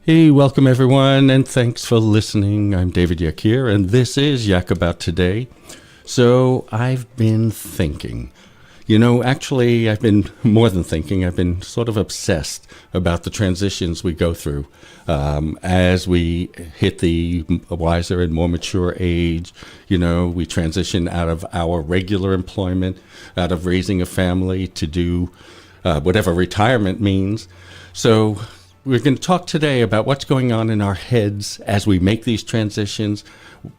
Hey, welcome everyone, and thanks for listening. I'm David Yakir, and this is Yak About Today. So I've been thinking. Actually, I've been more than thinking. I've been sort of obsessed about the transitions we go through as we hit the wiser and more mature age. We transition out of our regular employment, out of raising a family to do whatever retirement means. So we're going to talk today about what's going on in our heads as we make these transitions.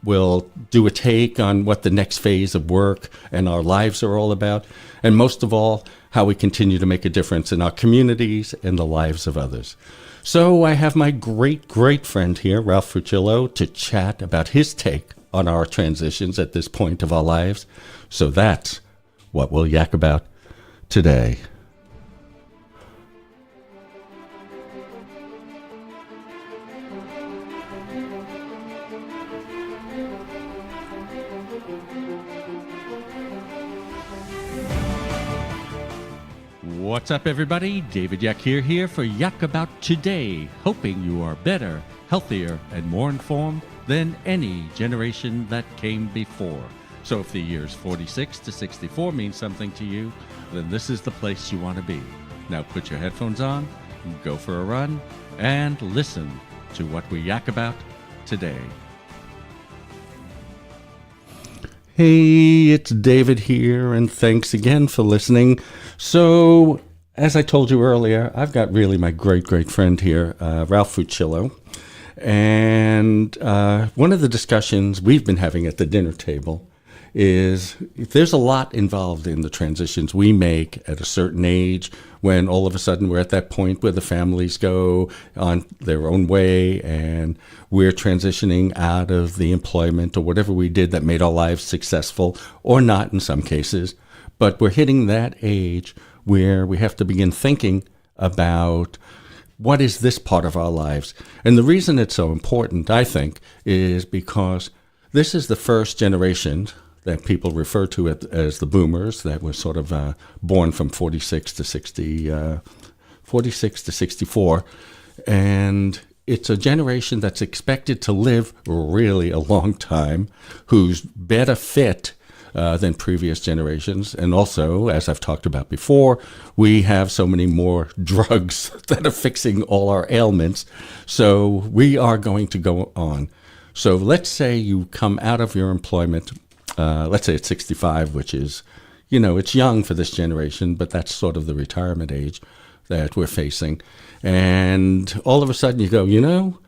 We'll do a take on what the next phase of work and our lives are all about, and most of all, how we continue to make a difference in our communities and the lives of others. So I have my great friend here, Ralph Fuccillo, to chat about his take on our transitions at this point of our lives. So that's what we'll yak about today. What's up, everybody? David Yakir here for Yak About Today, hoping you are better, healthier, and more informed than any generation that came before. So if the years 46 to 64 mean something to you, then this is the place you want to be. Now put your headphones on, go for a run, and listen to what we yak about today. Hey, it's David here, and thanks again for listening. So, as I told you earlier, I've got really my great friend here, Ralph Fuccillo. And one of the discussions we've been having at the dinner table is there's a lot involved in the transitions we make at a certain age when all of a sudden we're at that point where the families go on their own way and we're transitioning out of the employment or whatever we did that made our lives successful, or not in some cases. But we're hitting that age where we have to begin thinking about what is this part of our lives. And the reason it's so important, I think, is because this is the first generation that people refer to it as the boomers, that was sort of born from 46 to 64. And it's a generation that's expected to live really a long time, who's better fit than previous generations. And also, as I've talked about before, we have so many more drugs that are fixing all our ailments. So we are going to go on. So let's say you come out of your employment, let's say it's 65, which is, it's young for this generation, but that's sort of the retirement age that we're facing. And all of a sudden you go,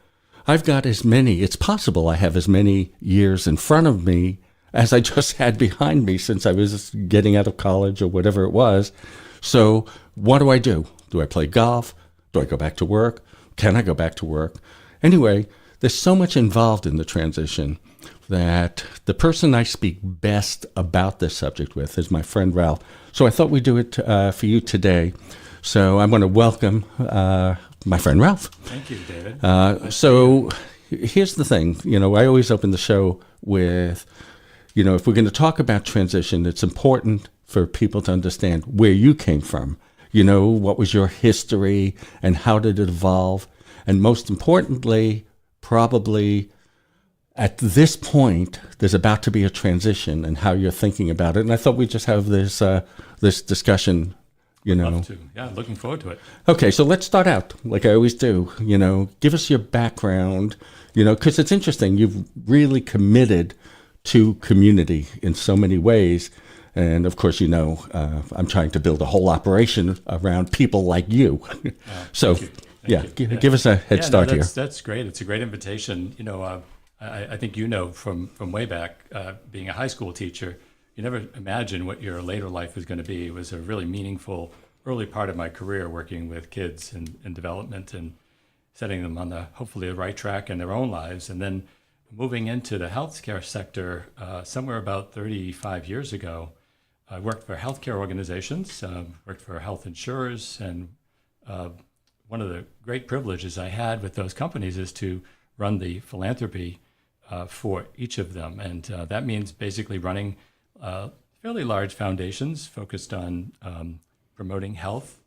I've got it's possible I have as many years in front of me as I just had behind me since I was getting out of college or whatever it was. So what do I do? Do I play golf? Do I go back to work? Can I go back to work? Anyway, there's so much involved in the transition that the person I speak best about this subject with is my friend Ralph. So I thought we'd do it for you today. So I want to welcome my friend Ralph. Thank you, David. So here's the thing. I always open the show with, if we're going to talk about transition, it's important for people to understand where you came from. What was your history and how did it evolve? And most importantly, probably at this point, there's about to be a transition and how you're thinking about it. And I thought we'd just have this discussion, Love to. Yeah, looking forward to it. Okay, so let's start out like I always do. Give us your background, because it's interesting. You've really committed to community in so many ways. And of course, I'm trying to build a whole operation around people like you. So, Thank you. Give us a head start here. That's great. It's a great invitation. I think from way back, being a high school teacher, you never imagined what your later life was going to be. It was a really meaningful early part of my career working with kids in development and setting them on hopefully the right track in their own lives. And then moving into the healthcare sector somewhere about 35 years ago, I worked for healthcare organizations, worked for health insurers, and one of the great privileges I had with those companies is to run the philanthropy for each of them. And that means basically running fairly large foundations focused on promoting health,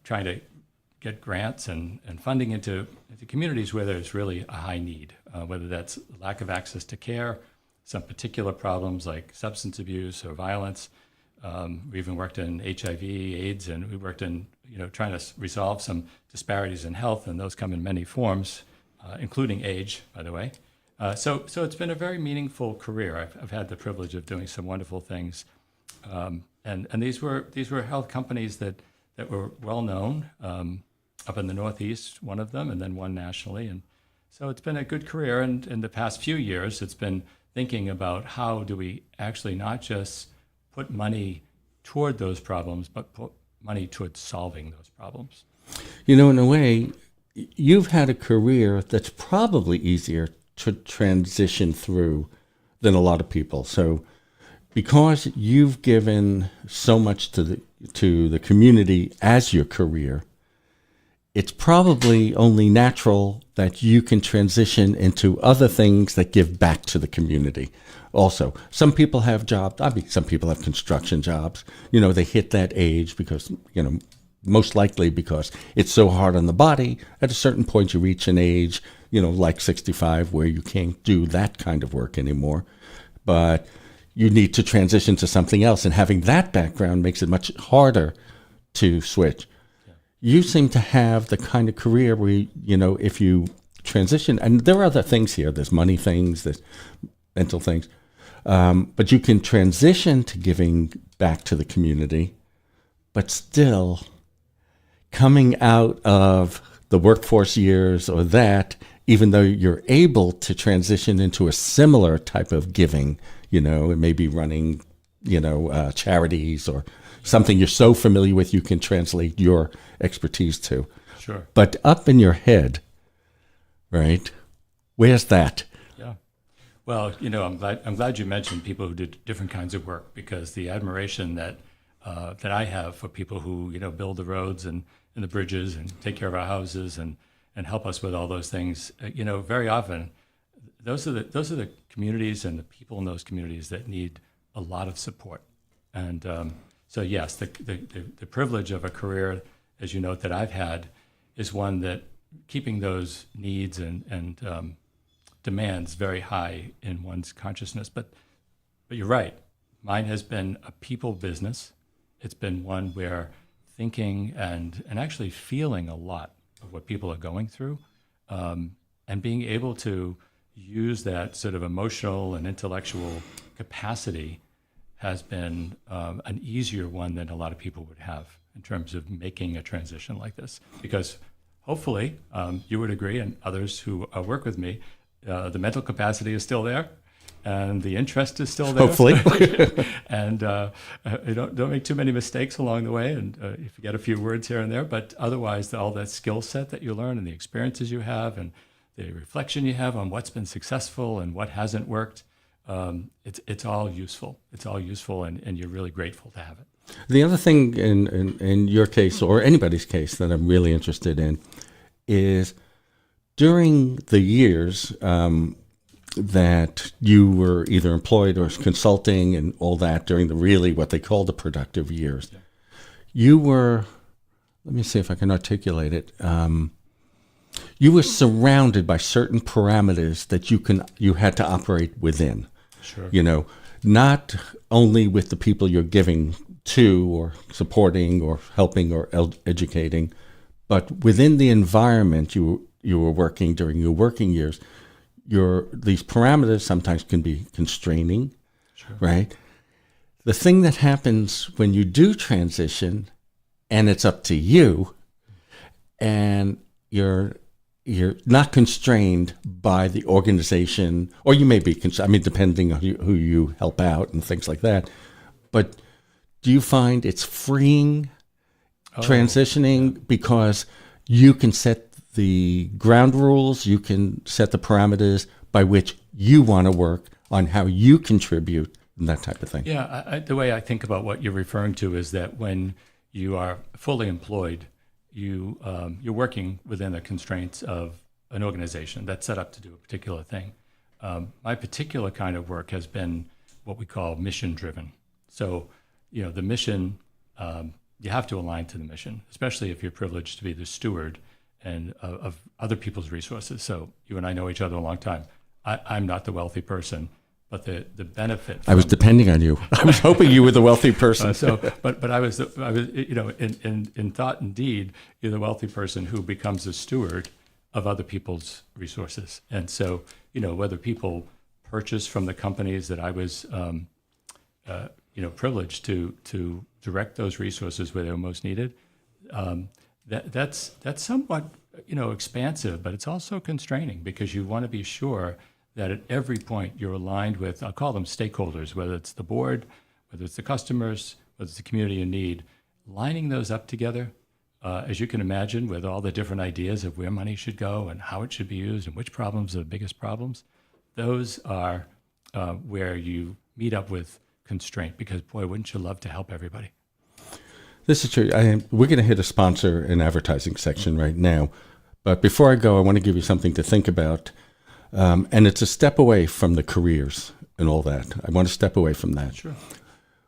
trying to get grants and funding into communities where there's really a high need, whether that's lack of access to care, some particular problems like substance abuse or violence. We even worked in HIV, AIDS, and we worked in trying to resolve some disparities in health, and those come in many forms, including age, by the way. So it's been a very meaningful career. I've had the privilege of doing some wonderful things, and these were health companies that were well known up in the Northeast, one of them, and then one nationally. And so it's been a good career. And in the past few years, it's been thinking about how do we actually not just put money toward those problems, but put money toward solving those problems. In a way, you've had a career that's probably easier to transition through than a lot of people. So because you've given so much to the community as your career, it's probably only natural that you can transition into other things that give back to the community. Also, some people have jobs. Some people have construction jobs. They hit that age because, most likely because it's so hard on the body. At a certain point, you reach an age, like 65, where you can't do that kind of work anymore. But you need to transition to something else. And having that background makes it much harder to switch. You seem to have the kind of career where, if you transition, and there are other things here, there's money things, there's mental things, but you can transition to giving back to the community, but still coming out of the workforce years or that, even though you're able to transition into a similar type of giving, it may be running, charities or something you're so familiar with you can translate your expertise to. Sure. But up in your head, right, where's that? Yeah. Well, I'm glad you mentioned people who did different kinds of work, because the admiration that I have for people who, build the roads and the bridges and take care of our houses and help us with all those things, very often those are the communities and the people in those communities that need a lot of support. And so yes, the privilege of a career, as you note, that I've had is one that keeping those needs and demands very high in one's consciousness. But you're right. Mine has been a people business. It's been one where thinking and actually feeling a lot of what people are going through, and being able to use that sort of emotional and intellectual capacity has been an easier one than a lot of people would have in terms of making a transition like this. Because hopefully, you would agree, and others who work with me, the mental capacity is still there, and the interest is still there. Hopefully. And don't make too many mistakes along the way, and you forget a few words here and there, but otherwise, all that skill set that you learn and the experiences you have and the reflection you have on what's been successful and what hasn't worked, it's all useful. It's all useful, and you're really grateful to have it. The other thing in your case, or anybody's case, that I'm really interested in is during the years that you were either employed or consulting and all that, during the really what they call the productive years, you were, let me see if I can articulate it, you were surrounded by certain parameters that you had to operate within. Sure. Not only with the people you're giving to or supporting or helping or educating, but within the environment you were working during your working years, these parameters sometimes can be constraining, Sure. right? The thing that happens when you do transition, and it's up to you, and you're not constrained by the organization, or you may be, depending on who you help out and things like that. But do you find it's freeing transitioning because you can set the ground rules, you can set the parameters by which you want to work on how you contribute and that type of thing? Yeah, the way I think about what you're referring to is that when you are fully employed, you're working within the constraints of an organization that's set up to do a particular thing. My particular kind of work has been what we call mission driven. So, the mission you have to align to the mission, especially if you're privileged to be the steward and of other people's resources. So you and I know each other a long time. I'm not the wealthy person, but the benefit. I was depending on you. I was hoping you were the wealthy person. But I was in thought and deed, you're the wealthy person who becomes a steward of other people's resources. And so whether people purchase from the companies that I was privileged to direct those resources where they were most needed. That's somewhat expansive, but it's also constraining because you want to be sure that at every point you're aligned with, I'll call them stakeholders, whether it's the board, whether it's the customers, whether it's the community in need, lining those up together, as you can imagine, with all the different ideas of where money should go and how it should be used and which problems are the biggest problems. Those are where you meet up with constraint because, boy, wouldn't you love to help everybody? This is true. We're going to hit a sponsor and advertising section right now. But before I go, I want to give you something to think about. And it's a step away from the careers and all that. I want to step away from that. Sure.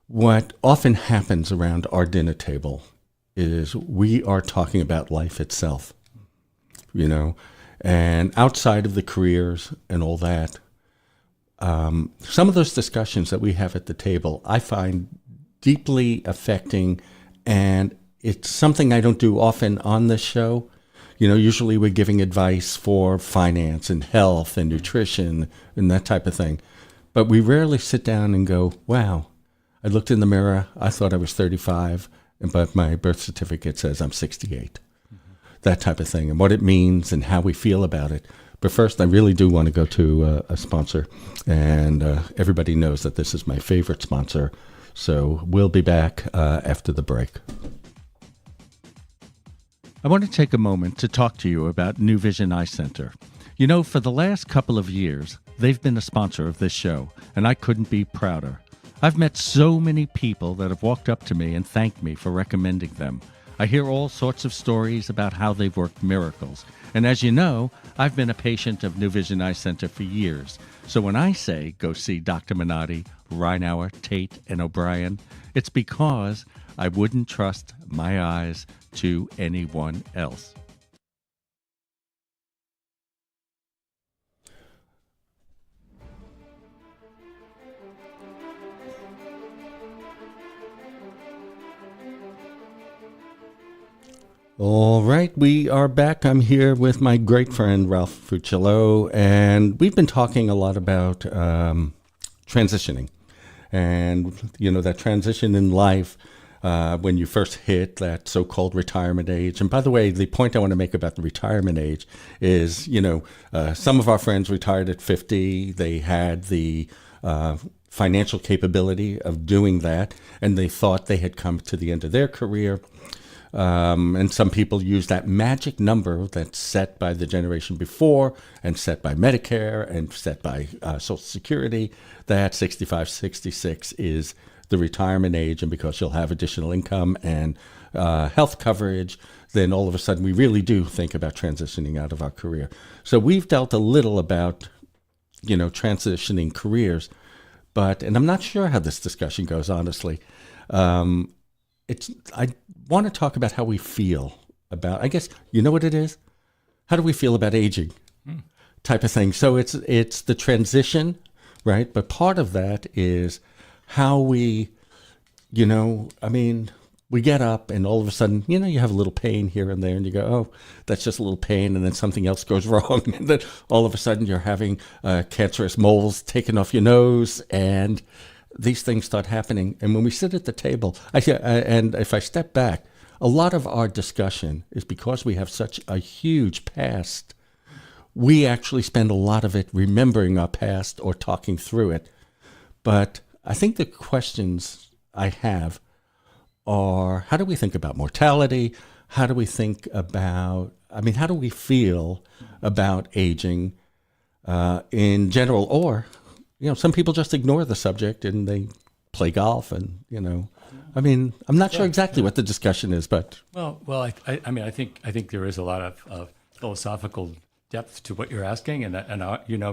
What often happens around our dinner table is we are talking about life itself, and outside of the careers and all that. Some of those discussions that we have at the table, I find deeply affecting, and it's something I don't do often on this show. Usually we're giving advice for finance and health and nutrition and that type of thing. But we rarely sit down and go, wow, I looked in the mirror, I thought I was 35, but my birth certificate says I'm 68. That type of thing, and what it means and how we feel about it. But first, I really do want to go to a sponsor, and everybody knows that this is my favorite sponsor. So we'll be back after the break. I want to take a moment to talk to you about New Vision Eye Center. For the last couple of years, they've been a sponsor of this show, and I couldn't be prouder. I've met so many people that have walked up to me and thanked me for recommending them. I hear all sorts of stories about how they've worked miracles. And as you know, I've been a patient of New Vision Eye Center for years. So when I say go see Dr. Minotti, Reinauer, Tate, and O'Brien, it's because I wouldn't trust my eyes to anyone else. All right, we are back. I'm here with my great friend, Ralph Fuccillo, and we've been talking a lot about transitioning. And, that transition in life when you first hit that so-called retirement age. And by the way, the point I want to make about the retirement age is, some of our friends retired at 50. They had the financial capability of doing that, and they thought they had come to the end of their career. And some people use that magic number that's set by the generation before and set by Medicare and set by Social Security, that 65, 66 is the retirement age. And because you'll have additional income and health coverage, then all of a sudden we really do think about transitioning out of our career. So we've dealt a little about, transitioning careers, and I'm not sure how this discussion goes, honestly. I want to talk about how we feel about, I guess, you know what it is? How do we feel about aging type of thing? So it's the transition, right? But part of that is how we, we get up and all of a sudden, you have a little pain here and there and you go, oh, that's just a little pain. And then something else goes wrong. And then all of a sudden you're having cancerous moles taken off your nose and these things start happening. And when we sit at the table, and if I step back, a lot of our discussion is because we have such a huge past. We actually spend a lot of it remembering our past or talking through it. But I think the questions I have are, how do we think about mortality? How do we think about, how do we feel about aging in general? Or some people just ignore the subject and they play golf and, I'm not sure exactly what the discussion is, but. Well, I think there is a lot of philosophical depth to what you're asking, and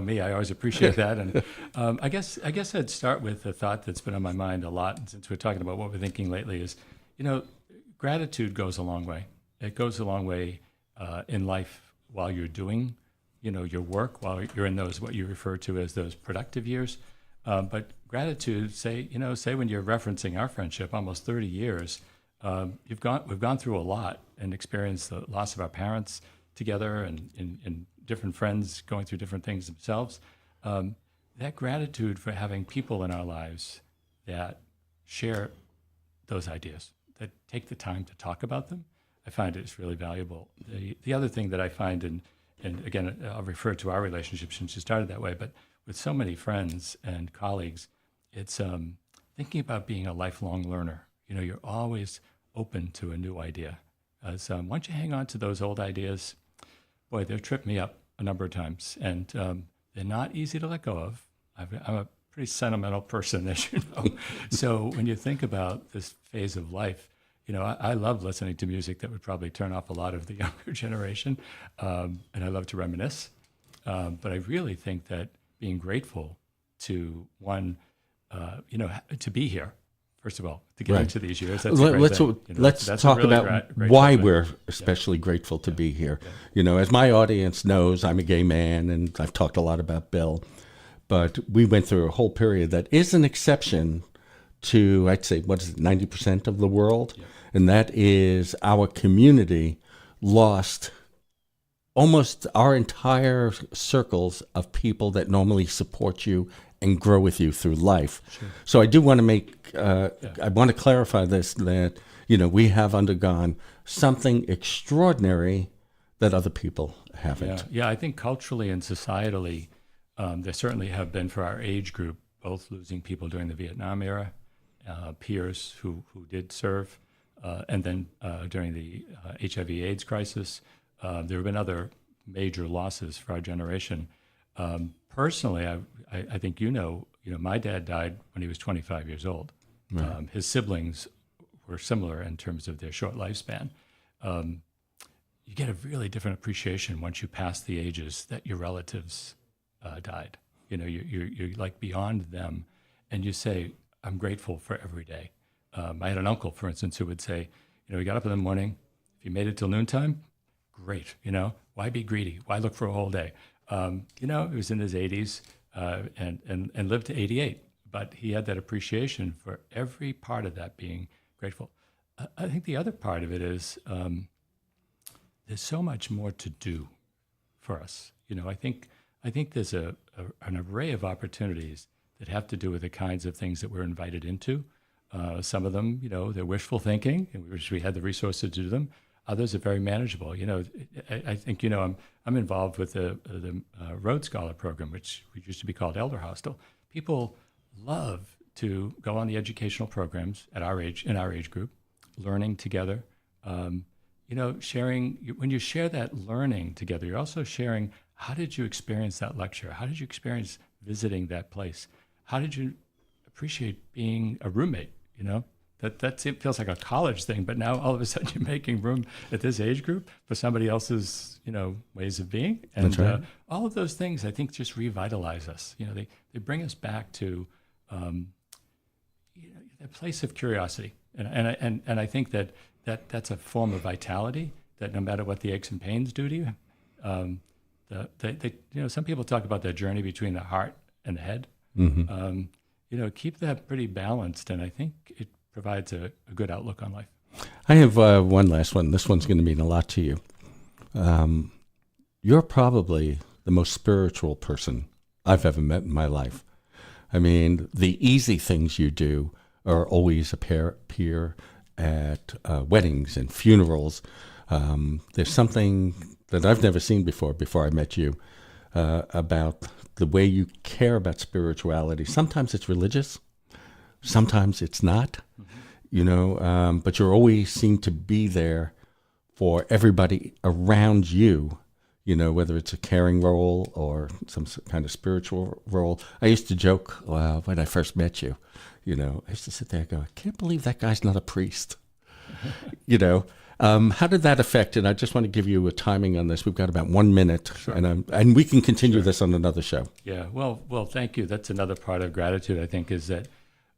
me, I always appreciate that. And I guess I'd start with a thought that's been on my mind a lot, and since we're talking about what we're thinking lately is, gratitude goes a long way. It goes a long way in life while you're doing, your work, while you're in those what you refer to as those productive years. But gratitude, say when you're referencing our friendship, almost 30 years, we've gone through a lot and experienced the loss of our parents together, and different friends going through different things themselves. That gratitude for having people in our lives that share those ideas, that take the time to talk about them, I find it's really valuable. The other thing that I find, and again, I'll refer to our relationship since you started that way, but with so many friends and colleagues, it's thinking about being a lifelong learner. You're always open to a new idea. Once you hang on to those old ideas, boy, they've tripped me up a number of times, and they're not easy to let go of. I'm a pretty sentimental person, as you know. So when you think about this phase of life, I love listening to music that would probably turn off a lot of the younger generation, and I love to reminisce. But I really think that being grateful to to be here, first of all, to get into these years. That's a great thing. Let's talk really about great why we're especially grateful to be here. Yeah. As my audience knows, I'm a gay man, and I've talked a lot about Bill. But we went through a whole period that is an exception to, I'd say, 90% of the world? Yeah. And that is our community lost almost our entire circles of people that normally support you and grow with you through life. Sure. So I do want to I want to clarify this, that, we have undergone something extraordinary that other people haven't. Yeah, I think culturally and societally, there certainly have been, for our age group, both losing people during the Vietnam era, peers who did serve, and then during the HIV/AIDS crisis. There have been other major losses for our generation. Personally, I think my dad died when he was 25 years old. Right. His siblings were similar in terms of their short lifespan. You get a really different appreciation once you pass the ages that your relatives died. You're like beyond them, and you say, I'm grateful for every day. I had an uncle, for instance, who would say, he got up in the morning, if you made it till noontime, great. Why be greedy? Why look for a whole day? He was in his 80s and lived to 88, but he had that appreciation for every part of that, being grateful. I think the other part of it is there's so much more to do for us. I think there's an array of opportunities that have to do with the kinds of things that we're invited into. Some of them, they're wishful thinking, and we wish we had the resources to do them. Others are very manageable. I think, I'm involved with the Rhodes Scholar program, which used to be called Elder Hostel. People love to go on the educational programs in our age group, learning together. Sharing. When you share that learning together, you're also sharing, how did you experience that lecture? How did you experience visiting that place? How did you appreciate being a roommate? It feels like a college thing, but now all of a sudden you're making room at this age group for somebody else's, ways of being. And that's right. All of those things, I think, just revitalize us. They bring us back to a place of curiosity. And I think that's a form of vitality, that no matter what the aches and pains do to you, some people talk about that journey between the heart and the head. Mm-hmm. Keep that pretty balanced, and I think it provides a good outlook on life. I have one last one. This one's going to mean a lot to you. You're probably the most spiritual person I've ever met in my life. I mean, the easy things you do are always appear at weddings and funerals. There's something that I've never seen before I met you, about the way you care about spirituality. Sometimes it's religious, sometimes it's not, but you always seem to be there for everybody around you, whether it's a caring role or some kind of spiritual role. I used to joke when I first met you, I used to sit there and go, I can't believe that guy's not a priest. How did that affect? And I just want to give you a timing on this. We've got about 1 minute, sure. and we can continue this on another show. Yeah, well, thank you. That's another part of gratitude, I think, is that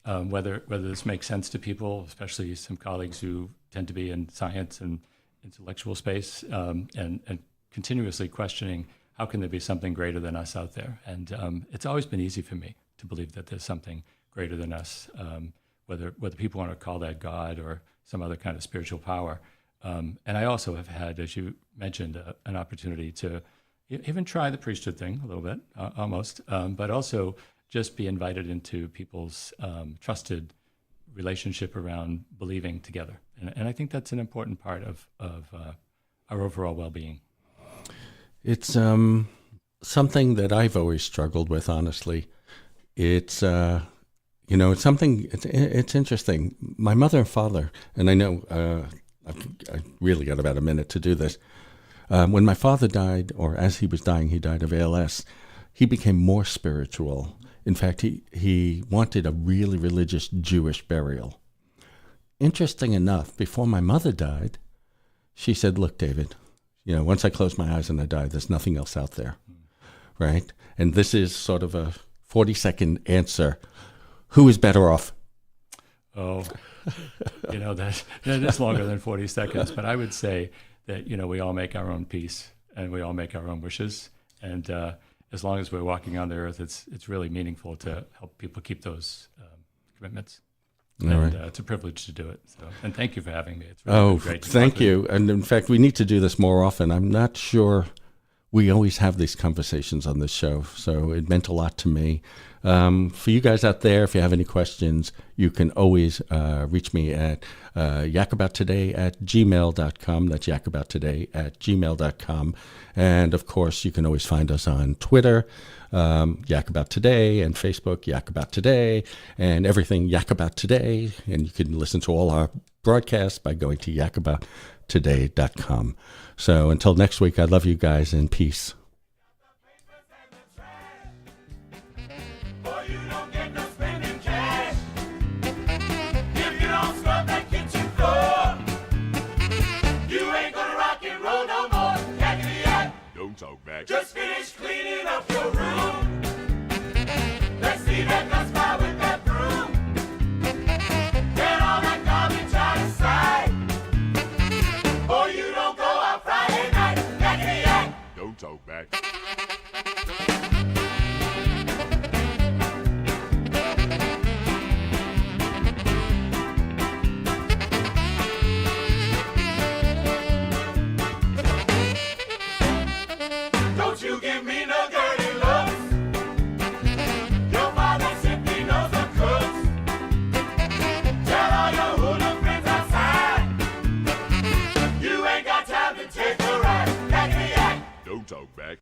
whether this makes sense to people, especially some colleagues who tend to be in science and intellectual space, and continuously questioning how can there be something greater than us out there. And it's always been easy for me to believe that there's something greater than us, whether people want to call that God or some other kind of spiritual power. And I also have had, as you mentioned, an opportunity to even try the priesthood thing a little bit, almost, but also just be invited into people's trusted relationship around believing together. And I think that's an important part of our overall well-being. It's something that I've always struggled with, honestly. It's, it's something, it's interesting. My mother and father, and I know I really got about a minute to do this. When my father died, or as he was dying, he died of ALS, he became more spiritual. In fact, he wanted a really religious Jewish burial. Interesting enough, before my mother died, she said, look, David, once I close my eyes and I die, there's nothing else out there, right? And this is sort of a 40-second answer. Who is better off? Oh, that is longer than 40 seconds. But I would say that, we all make our own peace and we all make our own wishes. And as long as we're walking on the earth, it's really meaningful to help people keep those commitments. And it's a privilege to do it. So, and thank you for having me. It's really great. Thank you. And in fact, we need to do this more often. I'm not sure we always have these conversations on this show, so it meant a lot to me. For you guys out there, if you have any questions, you can always reach me at yakabouttoday@gmail.com. That's yakabouttoday@gmail.com. And of course, you can always find us on Twitter, Yak About Today, and Facebook, Yak About Today, and everything Yak About Today. And you can listen to all our broadcasts by going to yakabouttoday.com. So until next week, I love you guys and peace. Just finish cleaning up your room. Let's see that dust fly with that broom. Get all that garbage out of sight. Or you don't go out Friday night. Yakety yak. Don't talk back. Don't you give me no dirty looks. Your father simply knows the cooks. Tell all your hula friends outside. You ain't got time to take a ride. Yakety yak. Don't talk back.